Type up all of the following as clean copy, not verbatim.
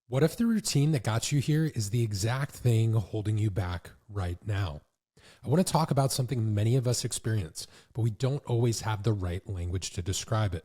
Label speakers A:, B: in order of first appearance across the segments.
A: What if the routine that got you here is the exact thing holding you back right now? I want to talk about something many of us experience, but we don't always have the right language to describe it.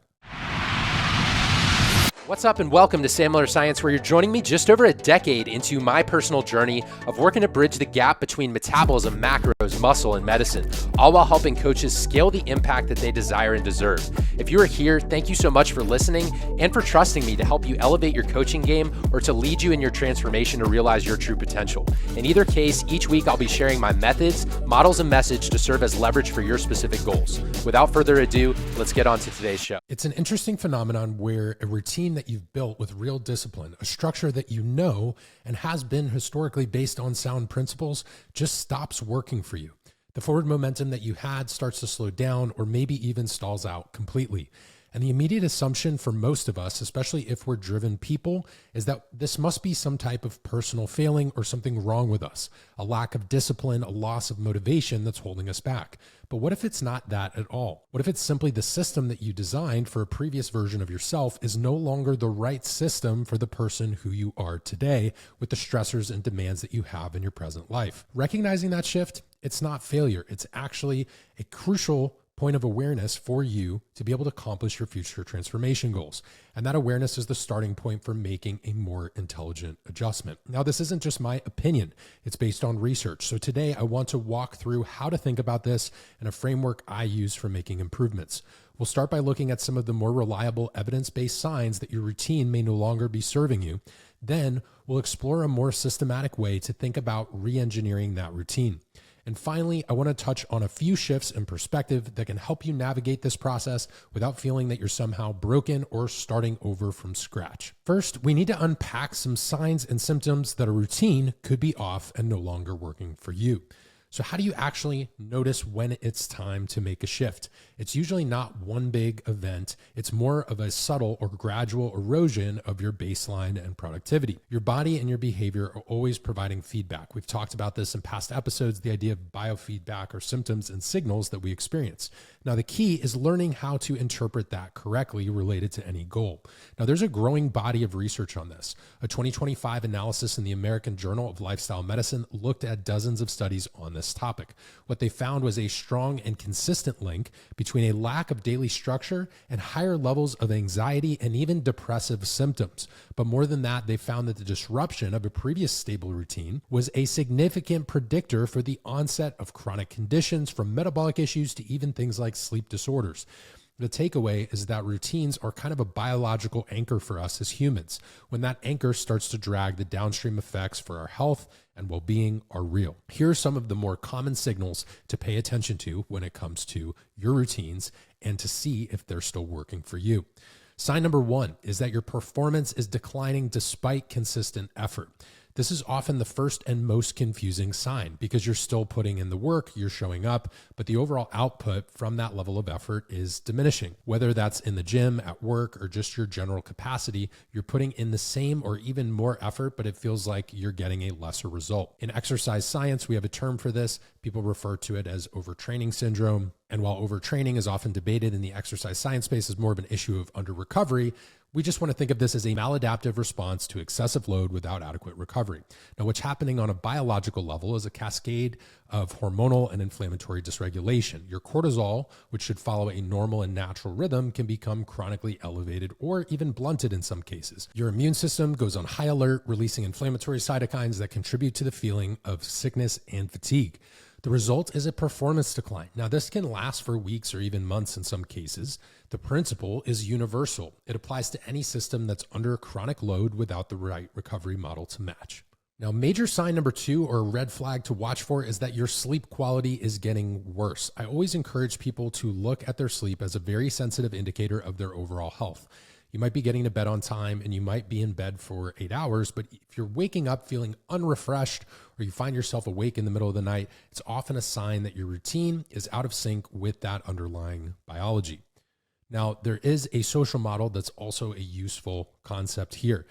B: What's up and welcome to Sam Miller Science, where you're joining me just over a decade into my personal journey of working to bridge the gap between metabolism, macros, muscle, and medicine, all while helping coaches scale the impact that they desire and deserve. If you are here, thank you so much for listening and for trusting me to help you elevate your coaching game or to lead you in your transformation to realize your true potential. In either case, each week I'll be sharing my methods, models, and message to serve as leverage for your specific goals. Without further ado, let's get on to today's show.
A: It's an interesting phenomenon where a routine that you've built with real discipline, a structure that you know and has been historically based on sound principles, just stops working for you. The forward momentum that you had starts to slow down or maybe even stalls out completely. And the immediate assumption for most of us, especially if we're driven people, is that this must be some type of personal failing or something wrong with us, a lack of discipline, a loss of motivation that's holding us back. But what if it's not that at all? What if it's simply the system that you designed for a previous version of yourself is no longer the right system for the person who you are today with the stressors and demands that you have in your present life? Recognizing that shift, it's not failure. It's actually a crucial point of awareness for you to be able to accomplish your future transformation goals. And that awareness is the starting point for making a more intelligent adjustment. Now, this isn't just my opinion. It's based on research. So today I want to walk through how to think about this and a framework I use for making improvements. We'll start by looking at some of the more reliable evidence-based signs that your routine may no longer be serving you. Then we'll explore a more systematic way to think about re-engineering that routine. And finally, I want to touch on a few shifts in perspective that can help you navigate this process without feeling that you're somehow broken or starting over from scratch. First, we need to unpack some signs and symptoms that a routine could be off and no longer working for you. So how do you actually notice when it's time to make a shift? It's usually not one big event. It's more of a subtle or gradual erosion of your baseline and productivity. Your body and your behavior are always providing feedback. We've talked about this in past episodes, the idea of biofeedback or symptoms and signals that we experience. Now, the key is learning how to interpret that correctly related to any goal. Now, there's a growing body of research on this. A 2025 analysis in the American Journal of Lifestyle Medicine looked at dozens of studies on this topic. What they found was a strong and consistent link between a lack of daily structure and higher levels of anxiety and even depressive symptoms. But more than that, they found that the disruption of a previous stable routine was a significant predictor for the onset of chronic conditions, from metabolic issues to even things like sleep disorders. The takeaway is that routines are kind of a biological anchor for us as humans. When that anchor starts to drag, the downstream effects for our health and well-being are real. Here are some of the more common signals to pay attention to when it comes to your routines and to see if they're still working for you. Sign number one is that your performance is declining despite consistent effort. This is often the first and most confusing sign because you're still putting in the work, you're showing up, but the overall output from that level of effort is diminishing. Whether that's in the gym, at work, or just your general capacity, you're putting in the same or even more effort, but it feels like you're getting a lesser result. In exercise science, we have a term for this. People refer to it as overtraining syndrome. And while overtraining is often debated in the exercise science space as more of an issue of under recovery, we just want to think of this as a maladaptive response to excessive load without adequate recovery. Now, what's happening on a biological level is a cascade of hormonal and inflammatory dysregulation. Your cortisol, which should follow a normal and natural rhythm, can become chronically elevated or even blunted in some cases. Your immune system goes on high alert, releasing inflammatory cytokines that contribute to the feeling of sickness and fatigue. The result is a performance decline. Now, this can last for weeks or even months in some cases. The principle is universal. It applies to any system that's under chronic load without the right recovery model to match. Now, major sign number two, or red flag to watch for, is that your sleep quality is getting worse. I always encourage people to look at their sleep as a very sensitive indicator of their overall health. You might be getting to bed on time and you might be in bed for 8 hours, but if you're waking up feeling unrefreshed or you find yourself awake in the middle of the night, it's often a sign that your routine is out of sync with that underlying biology. Now, there is a social model that's also a useful concept here.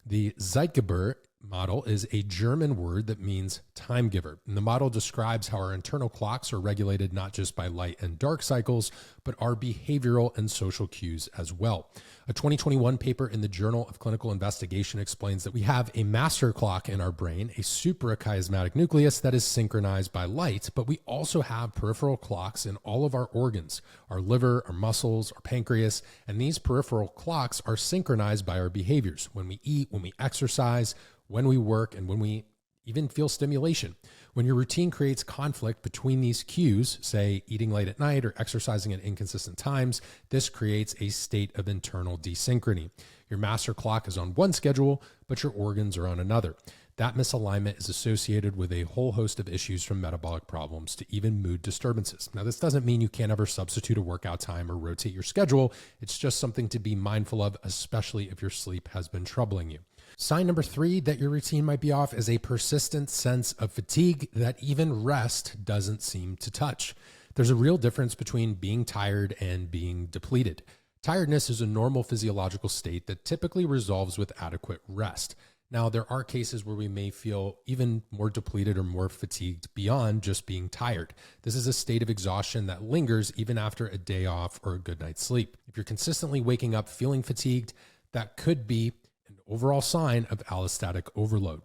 A: The Zeitgeber model is a German word that means time giver. And the model describes how our internal clocks are regulated not just by light and dark cycles, but our behavioral and social cues as well. A 2021 paper in the Journal of Clinical Investigation explains that we have a master clock in our brain, a suprachiasmatic nucleus that is synchronized by light, but we also have peripheral clocks in all of our organs, our liver, our muscles, our pancreas, and these peripheral clocks are synchronized by our behaviors when we eat, when we exercise, when we work, and when we even feel stimulation. When your routine creates conflict between these cues, say eating late at night or exercising at inconsistent times, this creates a state of internal desynchrony. Your master clock is on one schedule, but your organs are on another. That misalignment is associated with a whole host of issues, from metabolic problems to even mood disturbances. Now, this doesn't mean you can't ever substitute a workout time or rotate your schedule. It's just something to be mindful of, especially if your sleep has been troubling you. Sign number 3 that your routine might be off is a persistent sense of fatigue that even rest doesn't seem to touch. There's a real difference between being tired and being depleted. Tiredness is a normal physiological state that typically resolves with adequate rest. Now, there are cases where we may feel even more depleted or more fatigued beyond just being tired. This is a state of exhaustion that lingers even after a day off or a good night's sleep. If you're consistently waking up feeling fatigued, that could be an overall sign of allostatic overload.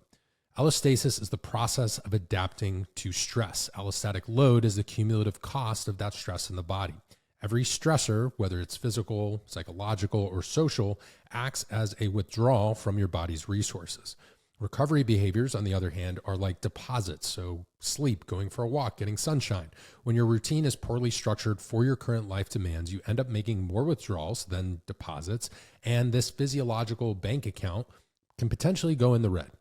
A: Allostasis is the process of adapting to stress. Allostatic load is the cumulative cost of that stress in the body. Every stressor, whether it's physical, psychological, or social, acts as a withdrawal from your body's resources. Recovery behaviors, on the other hand, are like deposits. So sleep, going for a walk, getting sunshine. When your routine is poorly structured for your current life demands, you end up making more withdrawals than deposits, and this physiological bank account can potentially go in the red.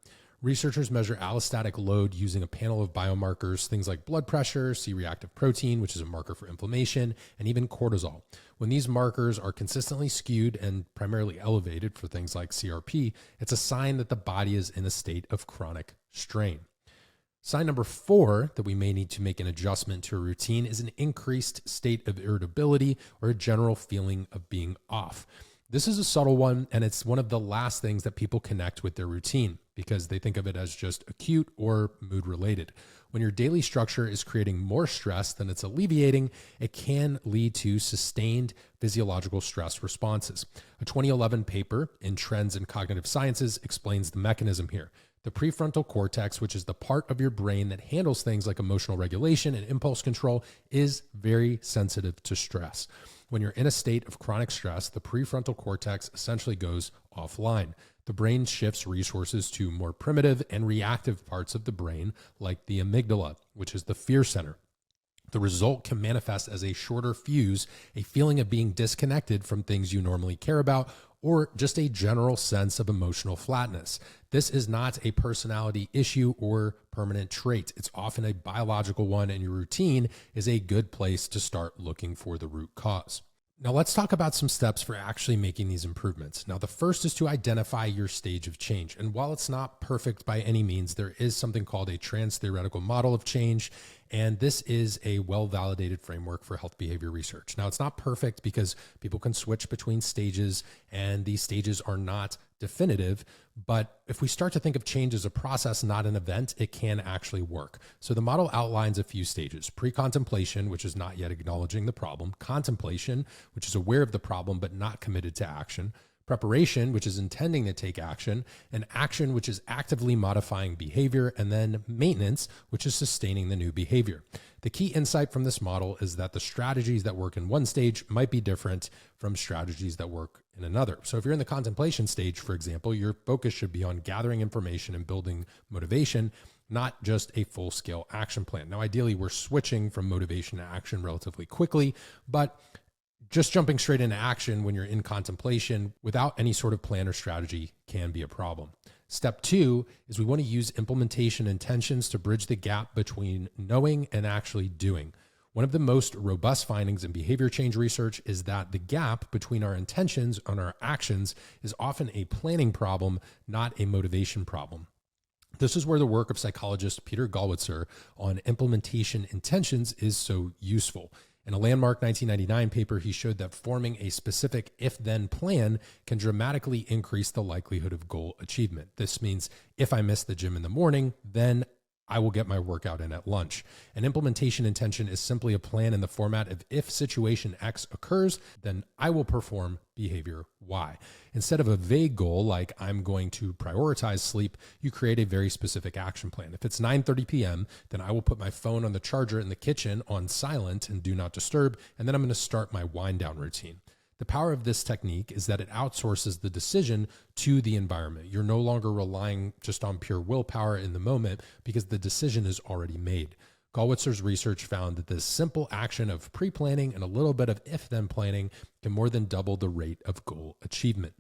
A: Researchers measure allostatic load using a panel of biomarkers, things like blood pressure, C-reactive protein, which is a marker for inflammation, and even cortisol. When these markers are consistently skewed and primarily elevated for things like CRP, it's a sign that the body is in a state of chronic strain. Sign number 4 that we may need to make an adjustment to a routine is an increased state of irritability or a general feeling of being off. This is a subtle one, and it's one of the last things that people connect with their routine because they think of it as just acute or mood related. When your daily structure is creating more stress than it's alleviating, it can lead to sustained physiological stress responses. A 2011 paper in Trends in Cognitive Sciences explains the mechanism here. The prefrontal cortex, which is the part of your brain that handles things like emotional regulation and impulse control, is very sensitive to stress. When you're in a state of chronic stress, the prefrontal cortex essentially goes offline. The brain shifts resources to more primitive and reactive parts of the brain, like the amygdala, which is the fear center. The result can manifest as a shorter fuse, a feeling of being disconnected from things you normally care about, or just a general sense of emotional flatness. This is not a personality issue or permanent trait. It's often a biological one, and your routine is a good place to start looking for the root cause. Now let's talk about some steps for actually making these improvements. Now the first is to identify your stage of change. And while it's not perfect by any means, there is something called a trans-theoretical model of change. And this is a well-validated framework for health behavior research. Now it's not perfect because people can switch between stages and these stages are not definitive. But if we start to think of change as a process, not an event, it can actually work. So the model outlines a few stages: pre-contemplation, which is not yet acknowledging the problem; contemplation, which is aware of the problem but not committed to action; preparation, which is intending to take action; and action, which is actively modifying behavior; and then maintenance, which is sustaining the new behavior. The key insight from this model is that the strategies that work in one stage might be different from strategies that work in another. So if you're in the contemplation stage, for example, your focus should be on gathering information and building motivation, not just a full-scale action plan. Now, ideally, we're switching from motivation to action relatively quickly, but just jumping straight into action when you're in contemplation without any sort of plan or strategy can be a problem. Step 2 is we want to use implementation intentions to bridge the gap between knowing and actually doing. One of the most robust findings in behavior change research is that the gap between our intentions and our actions is often a planning problem, not a motivation problem. This is where the work of psychologist Peter Gallwitzer on implementation intentions is so useful. In a landmark 1999 paper, he showed that forming a specific if-then plan can dramatically increase the likelihood of goal achievement. This means if I miss the gym in the morning, then I will get my workout in at lunch. An implementation intention is simply a plan in the format of if situation X occurs, then I will perform behavior Y. Instead of a vague goal like I'm going to prioritize sleep, you create a very specific action plan. If it's 9:30 p.m., then I will put my phone on the charger in the kitchen on silent and do not disturb, and then I'm going to start my wind down routine. The power of this technique is that it outsources the decision to the environment. You're no longer relying just on pure willpower in the moment because the decision is already made. Gallwitzer's research found that this simple action of pre-planning and a little bit of if-then planning can more than double the rate of goal achievement.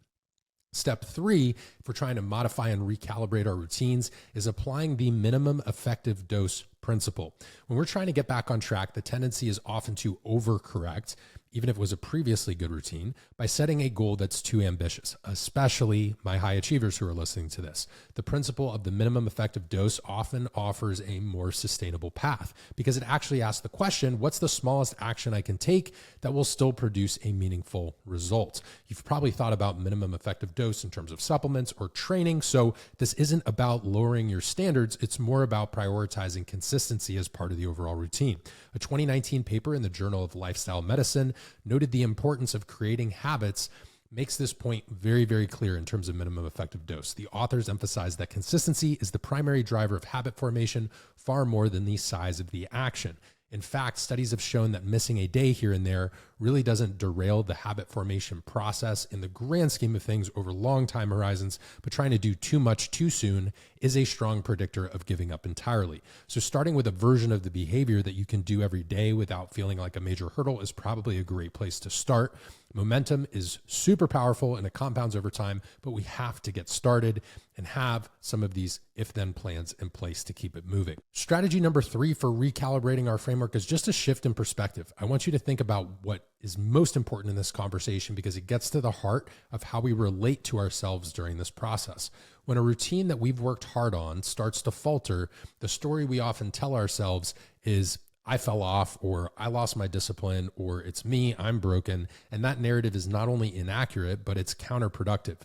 A: Step 3, if we're trying to modify and recalibrate our routines, is applying the minimum effective dose principle. When we're trying to get back on track, the tendency is often to overcorrect, even if it was a previously good routine, by setting a goal that's too ambitious, especially my high achievers who are listening to this. The principle of the minimum effective dose often offers a more sustainable path because it actually asks the question, what's the smallest action I can take that will still produce a meaningful result? You've probably thought about minimum effective dose in terms of supplements or training, so this isn't about lowering your standards, it's more about prioritizing consistency as part of the overall routine. A 2019 paper in the Journal of Lifestyle Medicine noted the importance of creating habits makes this point very, very clear in terms of minimum effective dose. The authors emphasize that consistency is the primary driver of habit formation far more than the size of the action. In fact, studies have shown that missing a day here and there really doesn't derail the habit formation process in the grand scheme of things over long time horizons, but trying to do too much too soon is a strong predictor of giving up entirely. So starting with a version of the behavior that you can do every day without feeling like a major hurdle is probably a great place to start. Momentum is super powerful and it compounds over time, but we have to get started and have some of these if-then plans in place to keep it moving. Strategy number 3 for recalibrating our framework is just a shift in perspective. I want you to think about what is most important in this conversation because it gets to the heart of how we relate to ourselves during this process. When a routine that we've worked hard on starts to falter, the story we often tell ourselves is, I fell off, or I lost my discipline, or it's me, I'm broken. And that narrative is not only inaccurate, but it's counterproductive.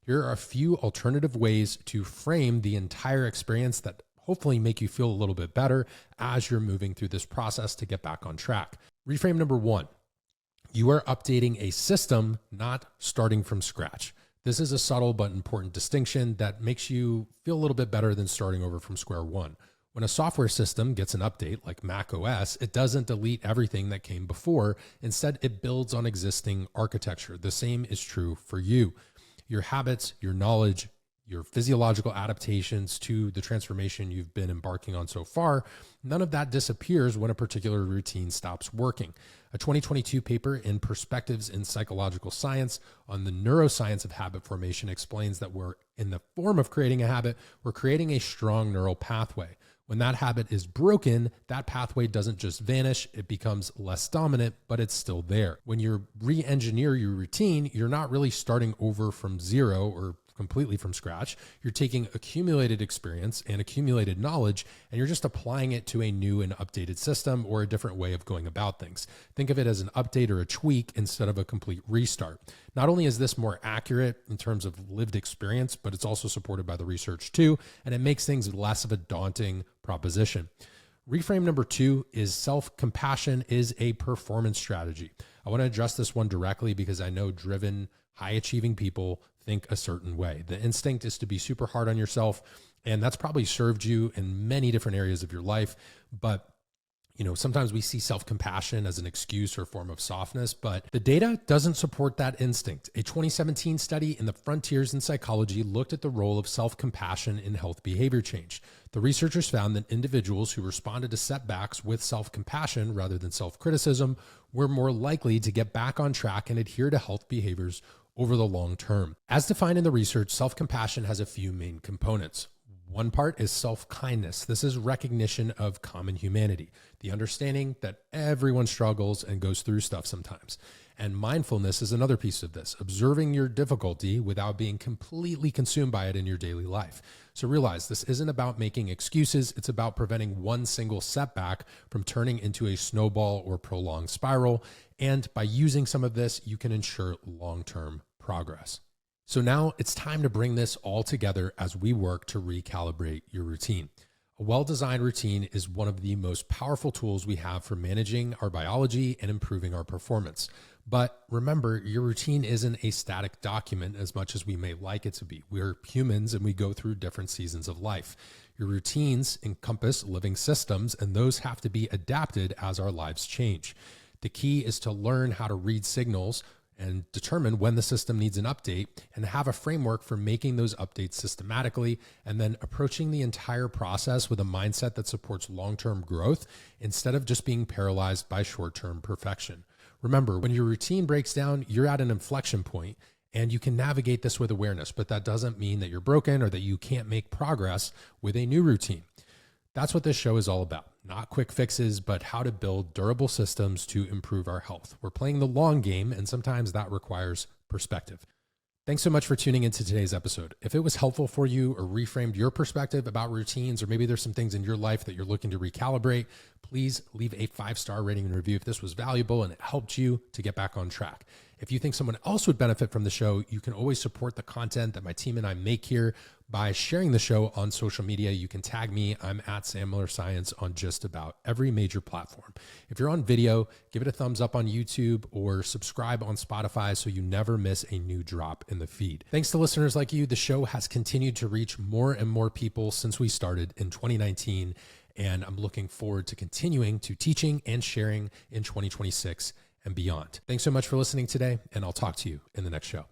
A: Here are a few alternative ways to frame the entire experience that hopefully make you feel a little bit better as you're moving through this process to get back on track. Reframe number 1. You are updating a system, not starting from scratch. This is a subtle but important distinction that makes you feel a little bit better than starting over from square one. When a software system gets an update like Mac OS, it doesn't delete everything that came before. Instead, it builds on existing architecture. The same is true for you. Your habits, your knowledge, your physiological adaptations to the transformation you've been embarking on so far, none of that disappears when a particular routine stops working. A 2022 paper in Perspectives in Psychological Science on the neuroscience of habit formation explains that we're in the form of creating a habit, we're creating a strong neural pathway. When that habit is broken, that pathway doesn't just vanish, it becomes less dominant, but it's still there. When you re-engineer your routine, you're not really starting over from zero or completely from scratch. You're taking accumulated experience and accumulated knowledge, and you're just applying it to a new and updated system or a different way of going about things. Think of it as an update or a tweak instead of a complete restart. Not only is this more accurate in terms of lived experience, but it's also supported by the research too, and it makes things less of a daunting proposition. Reframe number 2 is self-compassion is a performance strategy. I want to address this one directly because I know driven, high-achieving people think a certain way. The instinct is to be super hard on yourself, and that's probably served you in many different areas of your life. But sometimes we see self-compassion as an excuse or form of softness, but the data doesn't support that instinct. A 2017 study in the Frontiers in Psychology looked at the role of self-compassion in health behavior change. The researchers found that individuals who responded to setbacks with self-compassion rather than self-criticism were more likely to get back on track and adhere to health behaviors over the long term. As defined in the research, self-compassion has a few main components. One part is self-kindness. This is recognition of common humanity, the understanding that everyone struggles and goes through stuff sometimes. And mindfulness is another piece of this, observing your difficulty without being completely consumed by it in your daily life. So realize this isn't about making excuses. It's about preventing one single setback from turning into a snowball or prolonged spiral. And by using some of this, you can ensure long-term progress. So now it's time to bring this all together as we work to recalibrate your routine. A well-designed routine is one of the most powerful tools we have for managing our biology and improving our performance. But remember, your routine isn't a static document as much as we may like it to be. We're humans and we go through different seasons of life. Your routines encompass living systems, and those have to be adapted as our lives change. The key is to learn how to read signals and determine when the system needs an update and have a framework for making those updates systematically, and then approaching the entire process with a mindset that supports long-term growth instead of just being paralyzed by short-term perfection. Remember, when your routine breaks down, you're at an inflection point and you can navigate this with awareness, but that doesn't mean that you're broken or that you can't make progress with a new routine. That's what this show is all about. Not quick fixes, but how to build durable systems to improve our health. We're playing the long game, and sometimes that requires perspective. Thanks so much for tuning into today's episode. If it was helpful for you or reframed your perspective about routines, or maybe there's some things in your life that you're looking to recalibrate, please leave a 5-star rating and review if this was valuable and it helped you to get back on track. If you think someone else would benefit from the show, you can always support the content that my team and I make here by sharing the show on social media. You can tag me. I'm at Sam Miller Science on just about every major platform. If you're on video, give it a thumbs up on YouTube or subscribe on Spotify so you never miss a new drop in the feed. Thanks to listeners like you, the show has continued to reach more and more people since we started in 2019, and I'm looking forward to continuing to teaching and sharing in 2026 and beyond. Thanks so much for listening today, and I'll talk to you in the next show.